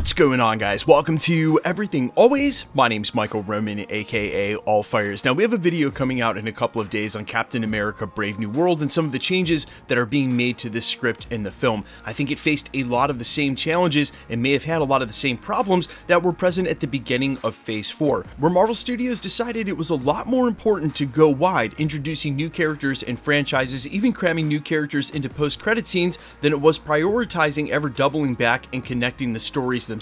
What's going on, guys? Welcome to Everything Always. My name's Michael Roman, aka Allfires. Now, we have a video coming out in a couple of days on Captain America Brave New World and some of the changes that are being made to this script in the film. I think it faced a lot of the same challenges and may have had a lot of the same problems that were present at the beginning of Phase 4, where Marvel Studios decided it was a lot more important to go wide, introducing new characters and franchises, even cramming new characters into post-credit scenes, than it was prioritizing ever doubling back and connecting the stories themselves.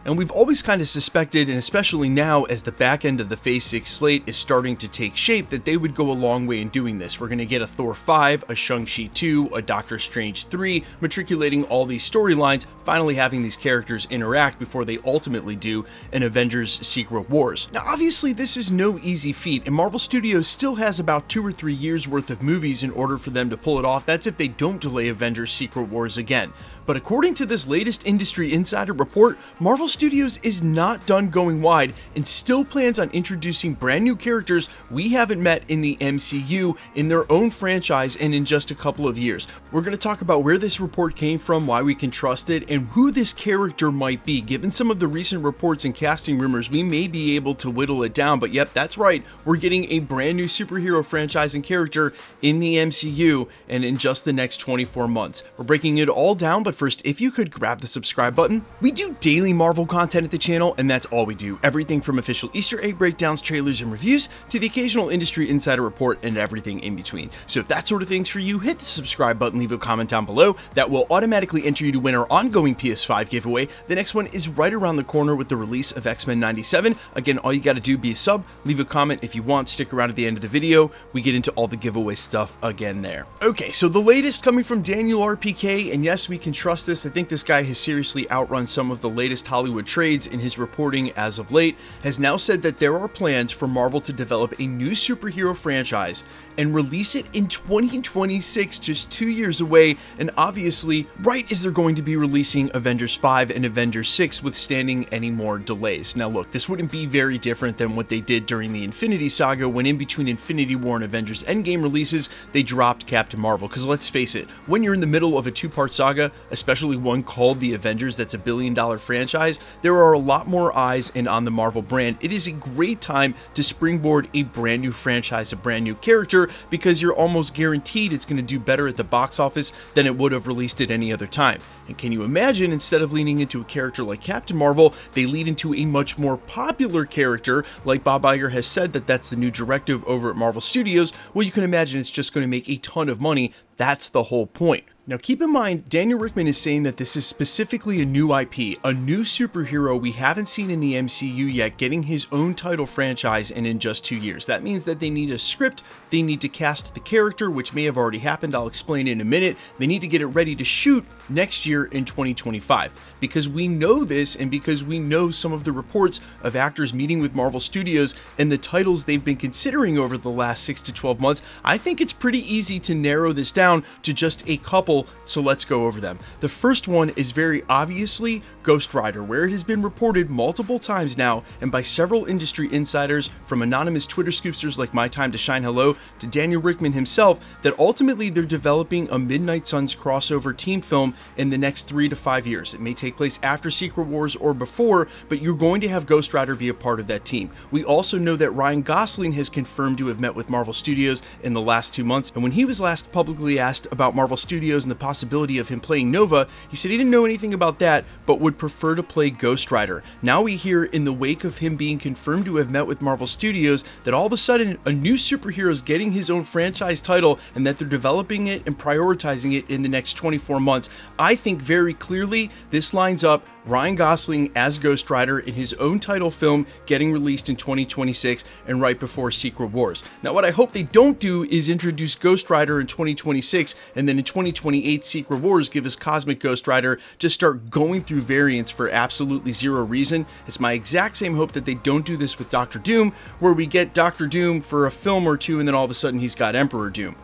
And we've always kind of suspected, and especially now as the back end of the Phase 6 slate is starting to take shape, that they would go a long way in doing this. We're going to get a Thor 5, a Shang-Chi 2, a Doctor Strange 3, matriculating all these storylines, finally having these characters interact before they ultimately do in Avengers Secret Wars. Now, obviously, this is no easy feat, and Marvel Studios still has about 2 or 3 years worth of movies in order for them to pull it off. That's if they don't delay Avengers Secret Wars again. But according to this latest industry insider report, Marvel Studios is not done going wide and still plans on introducing brand new characters we haven't met in the MCU in their own franchise and in just a couple of years. We're going to talk about where this report came from, why we can trust it, and who this character might be. Given some of the recent reports and casting rumors, we may be able to whittle it down, but yep, that's right, we're getting a brand new superhero franchise and character in the MCU and in just the next 24 months. We're breaking it all down, but first, if you could grab the subscribe button. We do daily Marvel content at the channel, and that's all we do. Everything from official Easter egg breakdowns, trailers, and reviews, to the occasional industry insider report, and everything in between. So if that sort of thing's for you, hit the subscribe button, leave a comment down below. That will automatically enter you to win our ongoing PS5 giveaway. The next one is right around the corner with the release of X-Men 97. Again, all you gotta do, be a sub, leave a comment if you want, stick around at the end of the video. We get into all the giveaway stuff again there. Okay, so the latest coming from Daniel RPK, and yes, we can trust this. I think this guy has seriously outrun some of the latest Hollywood trades in his reporting as of late, has now said that there are plans for Marvel to develop a new superhero franchise and release it in 2026, just 2 years away, and obviously right as they're going to be releasing Avengers 5 and Avengers 6, withstanding any more delays. Now look, this wouldn't be very different than what they did during the Infinity Saga, when in between Infinity War and Avengers Endgame releases, they dropped Captain Marvel. Because let's face it, when you're in the middle of a two-part saga, especially one called the Avengers that's a billion-dollar franchise, there are a lot more eyes in on the Marvel brand. It is a great time to springboard a brand new franchise, a brand new character, because you're almost guaranteed it's going to do better at the box office than it would have released at any other time. And can you imagine, instead of leaning into a character like Captain Marvel, they lead into a much more popular character, like Bob Iger has said that that's the new directive over at Marvel Studios? Well, you can imagine it's just going to make a ton of money. That's the whole point. Now keep in mind, Daniel Rickman is saying that this is specifically a new IP, a new superhero we haven't seen in the MCU yet, getting his own title franchise and in just 2 years. That means that they need a script, they need to cast the character, which may have already happened, I'll explain in a minute. They need to get it ready to shoot next year in 2025. Because we know this, and because we know some of the reports of actors meeting with Marvel Studios and the titles they've been considering over the last 6 to 12 months, I think it's pretty easy to narrow this down to just a couple, so let's go over them. The first one is very obviously Ghost Rider, where it has been reported multiple times now, and by several industry insiders, from anonymous Twitter scoopsters like My Time to Shine Hello to Daniel Rickman himself, that ultimately they're developing a Midnight Suns crossover team film in the next 3 to 5 years. It may take place after Secret Wars or before, but you're going to have Ghost Rider be a part of that team. We also know that Ryan Goslin has confirmed to have met with Marvel Studios in the last 2 months, and when he was last publicly asked about Marvel Studios and the possibility of him playing Nova, he said he didn't know anything about that, but would prefer to play Ghost Rider. Now we hear, in the wake of him being confirmed to have met with Marvel Studios, that all of a sudden a new superhero is getting his own franchise title and that they're developing it and prioritizing it in the next 24 months. I think very clearly this lines up Ryan Gosling as Ghost Rider in his own title film getting released in 2026 and right before Secret Wars. Now what I hope they don't do is introduce Ghost Rider in 2026 and then in 2028 Secret Wars give us Cosmic Ghost Rider, just start going through variants for absolutely zero reason. It's my exact same hope that they don't do this with Doctor Doom, where we get Doctor Doom for a film or two and then all of a sudden he's got Emperor Doom.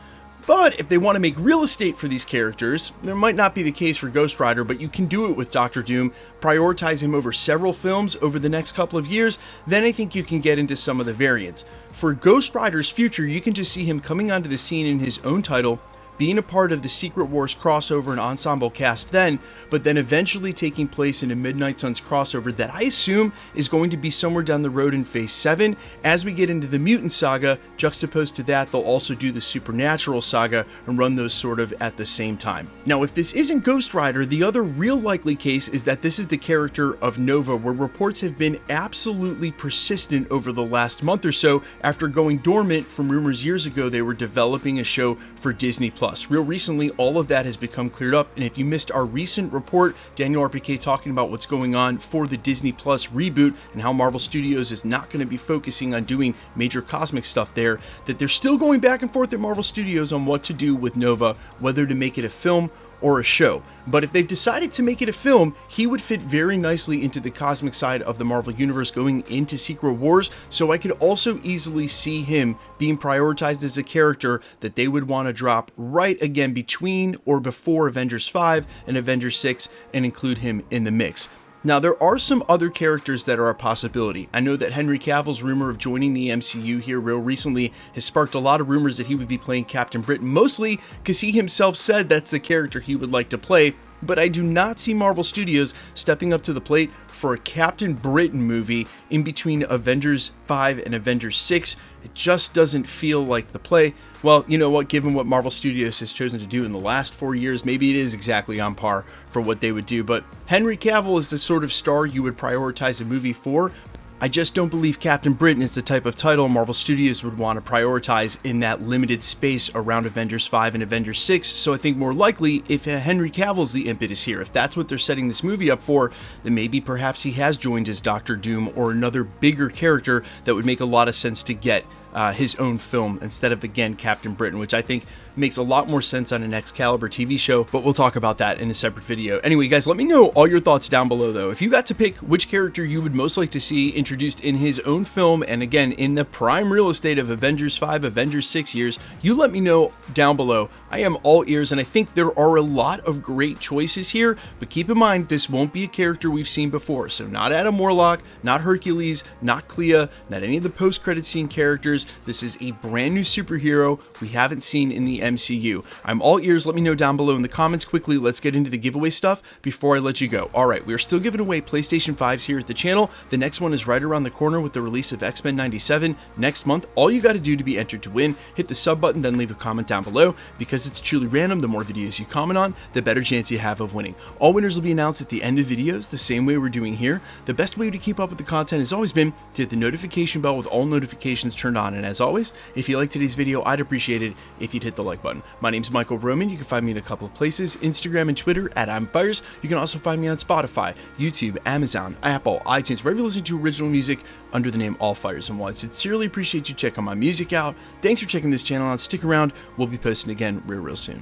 But if they want to make real estate for these characters, there might not be the case for Ghost Rider, but you can do it with Doctor Doom, prioritize him over several films over the next couple of years, then I think you can get into some of the variants. For Ghost Rider's future, you can just see him coming onto the scene in his own title, being a part of the Secret Wars crossover and ensemble cast then, but then eventually taking place in a Midnight Suns crossover that I assume is going to be somewhere down the road in Phase 7. As we get into the Mutant Saga, juxtaposed to that, they'll also do the Supernatural Saga and run those sort of at the same time. Now, if this isn't Ghost Rider, the other real likely case is that this is the character of Nova, where reports have been absolutely persistent over the last month or so after going dormant from rumors years ago they were developing a show for Disney+. Real recently, all of that has become cleared up, and if you missed our recent report, Daniel RPK talking about what's going on for the Disney+ reboot and how Marvel Studios is not going to be focusing on doing major cosmic stuff there, that they're still going back and forth at Marvel Studios on what to do with Nova, whether to make it a film or a show. But if they've decided to make it a film, he would fit very nicely into the cosmic side of the Marvel Universe going into Secret Wars, so I could also easily see him being prioritized as a character that they would want to drop right again between or before Avengers 5 and Avengers 6 and include him in the mix. Now, there are some other characters that are a possibility. I know that Henry Cavill's rumor of joining the MCU here real recently has sparked a lot of rumors that he would be playing Captain Britain, mostly because he himself said that's the character he would like to play, but I do not see Marvel Studios stepping up to the plate for a Captain Britain movie in between Avengers 5 and Avengers 6. It just doesn't feel like the play. Well, you know what, given what Marvel Studios has chosen to do in the last 4 years, maybe it is exactly on par for what they would do, but Henry Cavill is the sort of star you would prioritize a movie for. I just don't believe Captain Britain is the type of title Marvel Studios would want to prioritize in that limited space around Avengers 5 and Avengers 6, so I think more likely, if Henry Cavill's the impetus here, if that's what they're setting this movie up for, then maybe perhaps he has joined as Doctor Doom or another bigger character that would make a lot of sense to get his own film instead of, again, Captain Britain, which I think makes a lot more sense on an Excalibur TV show, but we'll talk about that in a separate video. Anyway, guys, let me know all your thoughts down below, though. If you got to pick which character you would most like to see introduced in his own film, and again, in the prime real estate of Avengers 5, Avengers 6 years, you let me know down below. I am all ears, and I think there are a lot of great choices here, but keep in mind, this won't be a character we've seen before, so not Adam Warlock, not Hercules, not Clea, not any of the post-credit scene characters. This is a brand new superhero we haven't seen in the MCU. I'm all ears. Let me know down below in the comments quickly. Let's get into the giveaway stuff before I let you go. All right, we are still giving away PlayStation 5s here at the channel. The next one is right around the corner with the release of X-Men 97 next month. All you got to do to be entered to win, hit the sub button, then leave a comment down below. Because it's truly random, the more videos you comment on, the better chance you have of winning. All winners will be announced at the end of videos, the same way we're doing here. The best way to keep up with the content has always been to hit the notification bell with all notifications turned on. And as always, if you liked today's video, I'd appreciate it if you'd hit the like button. My name's Michael Roman. You can find me in a couple of places, Instagram and Twitter at @I'mFires. You can also find me on Spotify, YouTube, Amazon, Apple, iTunes, wherever you listen to original music under the name All Fires and One. Sincerely appreciate you checking my music out. Thanks for checking this channel out. Stick around. We'll be posting again real soon.